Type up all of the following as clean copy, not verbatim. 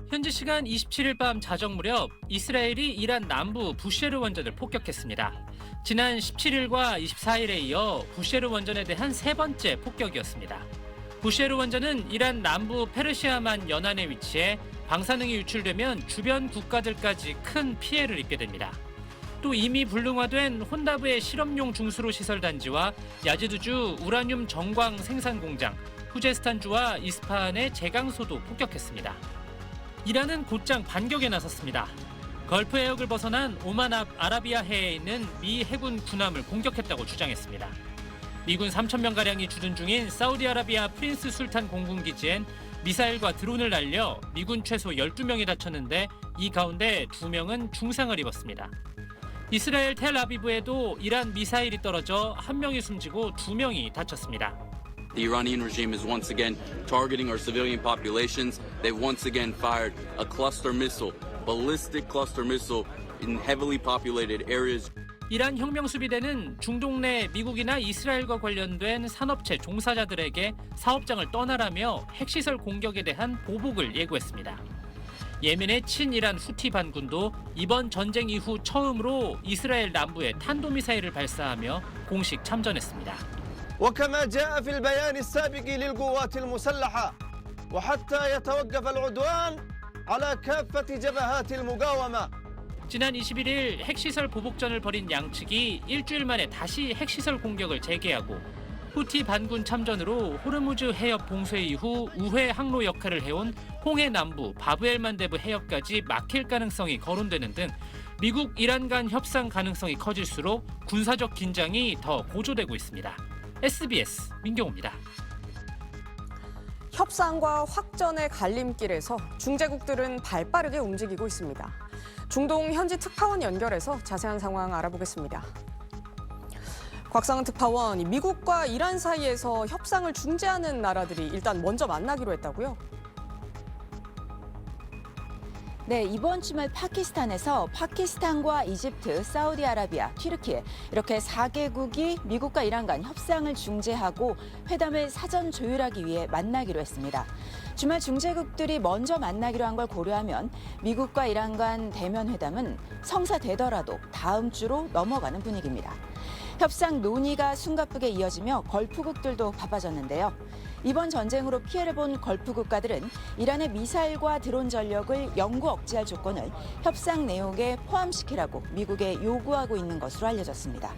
현지 시간 27일 밤 자정 무렵 이스라엘이 이란 남부 부쉐르 원전을 폭격했습니다. 지난 17일과 24일에 이어 부쉐르 원전에 대한 세 번째 폭격이었습니다. 부쉐르 원전은 이란 남부 페르시아만 연안에 위치해 방사능이 유출되면 주변 국가들까지 큰 피해를 입게 됩니다. 또 이미 불능화된 혼다브의 실험용 중수로 시설 단지와 야지드주 우라늄 정광 생산 공장, 후제스탄주와 이스파한의 제강소도 폭격했습니다. 이란은 곧장 반격에 나섰습니다. 걸프 해역을 벗어난 오만 앞 아라비아 해에 있는 미 해군 군함을 공격했다고 주장했습니다. 미군 3,000명가량이 주둔 중인 사우디아라비아 프린스 술탄 공군기지엔 미사일과 드론을 날려 미군 최소 12명이 다쳤는데 이 가운데 2명은 중상을 입었습니다. 이스라엘 텔아비브에도 이란 미사일이 떨어져 1명이 숨지고 2명이 다쳤습니다. The Iranian regime is once again targeting our civilian populations. They've once again fired a cluster missile, ballistic cluster missile in heavily populated areas. 이란 혁명수비대는 중동 내 미국이나 이스라엘과 관련된 산업체 종사자들에게 사업장을 떠나라며 핵시설 공격에 대한 보복을 예고했습니다. 예멘의 친이란 후티 반군도 이번 전쟁 이후 처음으로 이스라엘 남부에 탄도미사일을 발사하며 공식 참전했습니다. وكما جاء في البيان السابق للقوات المسلحة وحتى يتوقف العدوان على كافة جبهات المقاومة. 지난 21일 핵시설 보복전을 벌인 양측이 일주일 만에 다시 핵시설 공격을 재개하고 후티 반군 참전으로 호르무즈 해협 봉쇄 이후 우회 항로 역할을 해온 홍해 남부 바브엘만데브 해협까지 막힐 가능성이 거론되는 등 미국 이란 간 협상 가능성이 커질수록 군사적 긴장이 더 고조되고 있습니다. SBS 민경호입니다. 협상과 확전의 갈림길에서 중재국들은 발빠르게 움직이고 있습니다. 중동 현지 특파원 연결해서 자세한 상황 알아보겠습니다. 곽상은 특파원, 미국과 이란 사이에서 협상을 중재하는 나라들이 일단 먼저 만나기로 했다고요? 네, 이번 주말 파키스탄에서 파키스탄과 이집트, 사우디아라비아, 튀르키예 이렇게 4개국이 미국과 이란 간 협상을 중재하고 회담을 사전 조율하기 위해 만나기로 했습니다. 주말 중재국들이 먼저 만나기로 한 걸 고려하면 미국과 이란 간 대면 회담은 성사되더라도 다음 주로 넘어가는 분위기입니다. 협상 논의가 숨가쁘게 이어지며 걸프국들도 바빠졌는데요. 이번 전쟁으로 피해를 본 걸프 국가들은 이란의 미사일과 드론 전력을 영구 억제할 조건을 협상 내용에 포함시키라고 미국에 요구하고 있는 것으로 알려졌습니다.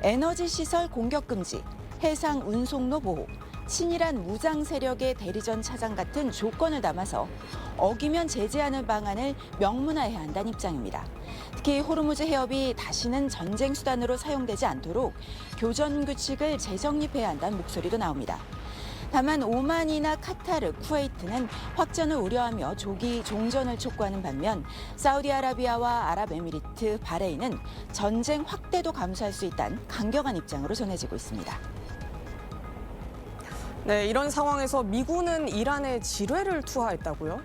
에너지 시설 공격 금지, 해상 운송로 보호, 친이란 무장 세력의 대리전 차장 같은 조건을 담아서 어기면 제재하는 방안을 명문화해야 한다는 입장입니다. 특히 호르무즈 해협이 다시는 전쟁 수단으로 사용되지 않도록 교전 규칙을 재정립해야 한다는 목소리도 나옵니다. 다만 오만이나 카타르, 쿠웨이트는 확전을 우려하며 조기 종전을 촉구하는 반면 사우디아라비아와 아랍에미리트, 바레인은 전쟁 확대도 감수할 수 있다는 강경한 입장으로 전해지고 있습니다. 네, 이런 상황에서 미군은 이란에 지뢰를 투하했다고요?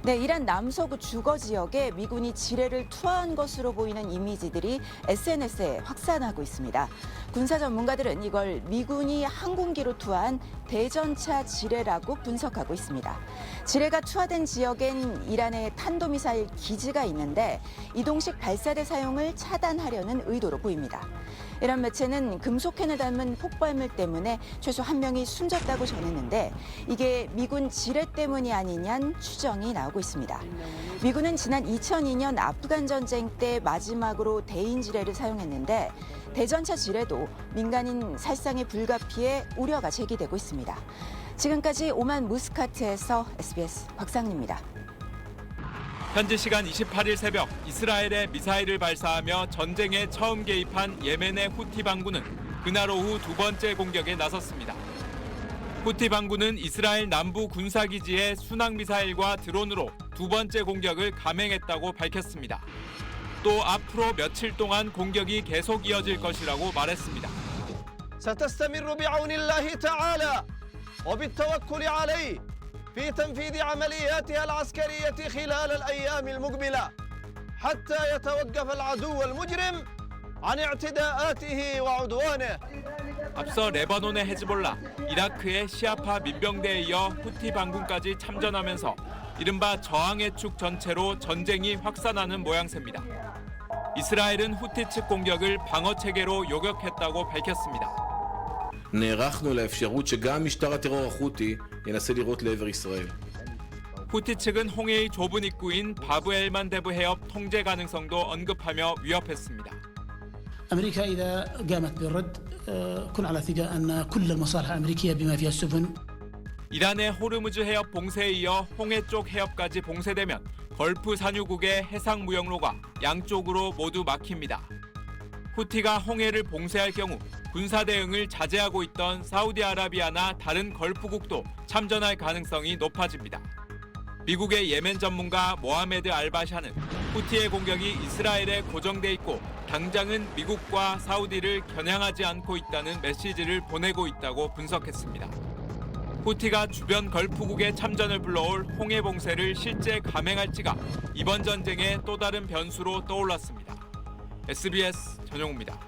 네, 이란 남서부 주거 지역에 미군이 지뢰를 투하한 것으로 보이는 이미지들이 SNS에 확산하고 있습니다. 군사 전문가들은 이걸 미군이 항공기로 투하한 대전차 지뢰라고 분석하고 있습니다. 지뢰가 투하된 지역엔 이란의 탄도미사일 기지가 있는데 이동식 발사대 사용을 차단하려는 의도로 보입니다. 이란 매체는 금속캔을 담은 폭발물 때문에 최소 1명이 숨졌다고 전했는데 이게 미군 지뢰 때문이 아니냐는 추정이 나오고 있습니다. 미군은 지난 2002년 아프간 전쟁 때 마지막으로 대인 지뢰를 사용했는데 대전차 지뢰도 민간인 살상에 불가피해 우려가 제기되고 있습니다. 지금까지 오만 무스카트에서 SBS 곽상리입니다. 현지 시간 28일 새벽 이스라엘에 미사일을 발사하며 전쟁에 처음 개입한 예멘의 후티 반군은 그날 오후 두 번째 공격에 나섰습니다. 후티 반군은 이스라엘 남부 군사기지에 순항미사일과 드론으로 두 번째 공격을 감행했다고 밝혔습니다. 또 앞으로 며칠 동안 공격이 계속 이어질 것이라고 말했습니다. ستستمر بعون الله تعالى وبالتوكل عليه في تنفيذ عملياتها العسكرية خلال الأيام المقبلة حتى يتوقف العدو المجرم عن اعتداءاته وعدوانه. 앞서 레바논의 헤즈볼라, 이라크의 시아파 민병대에 이어 후티 반군까지 참전하면서 이른바 저항의 축 전체로 전쟁이 확산하는 모양새입니다. 이스라엘은 후티 측 공격을 방어 체계로 요격했다고 밝혔습니다. נערכנו לאפשרות שגם משטר הטרור החותי ינסה לירות לעבר ישראל. 후티 측은 홍해의 좁은 입구인 바브엘만 대부 해협 통제 가능성도 언급하며 위협했습니다. أمريكا إذا قامت بالرد كن على ثقة أن كل المصالح الأمريكية بما فيها السفن 이란의 호르무즈 해협 봉쇄에 이어 홍해 쪽 해협까지 봉쇄되면 걸프 산유국의 해상 무역로가 양쪽으로 모두 막힙니다. 후티가 홍해를 봉쇄할 경우 군사 대응을 자제하고 있던 사우디아라비아나 다른 걸프국도 참전할 가능성이 높아집니다. 미국의 예멘 전문가 모하메드 알바샤는 후티의 공격이 이스라엘에 고정돼 있고 당장은 미국과 사우디를 겨냥하지 않고 있다는 메시지를 보내고 있다고 분석했습니다. 후티가 주변 걸프국의 참전을 불러올 홍해 봉쇄를 실제 감행할지가 이번 전쟁의 또 다른 변수로 떠올랐습니다. SBS 전용우입니다.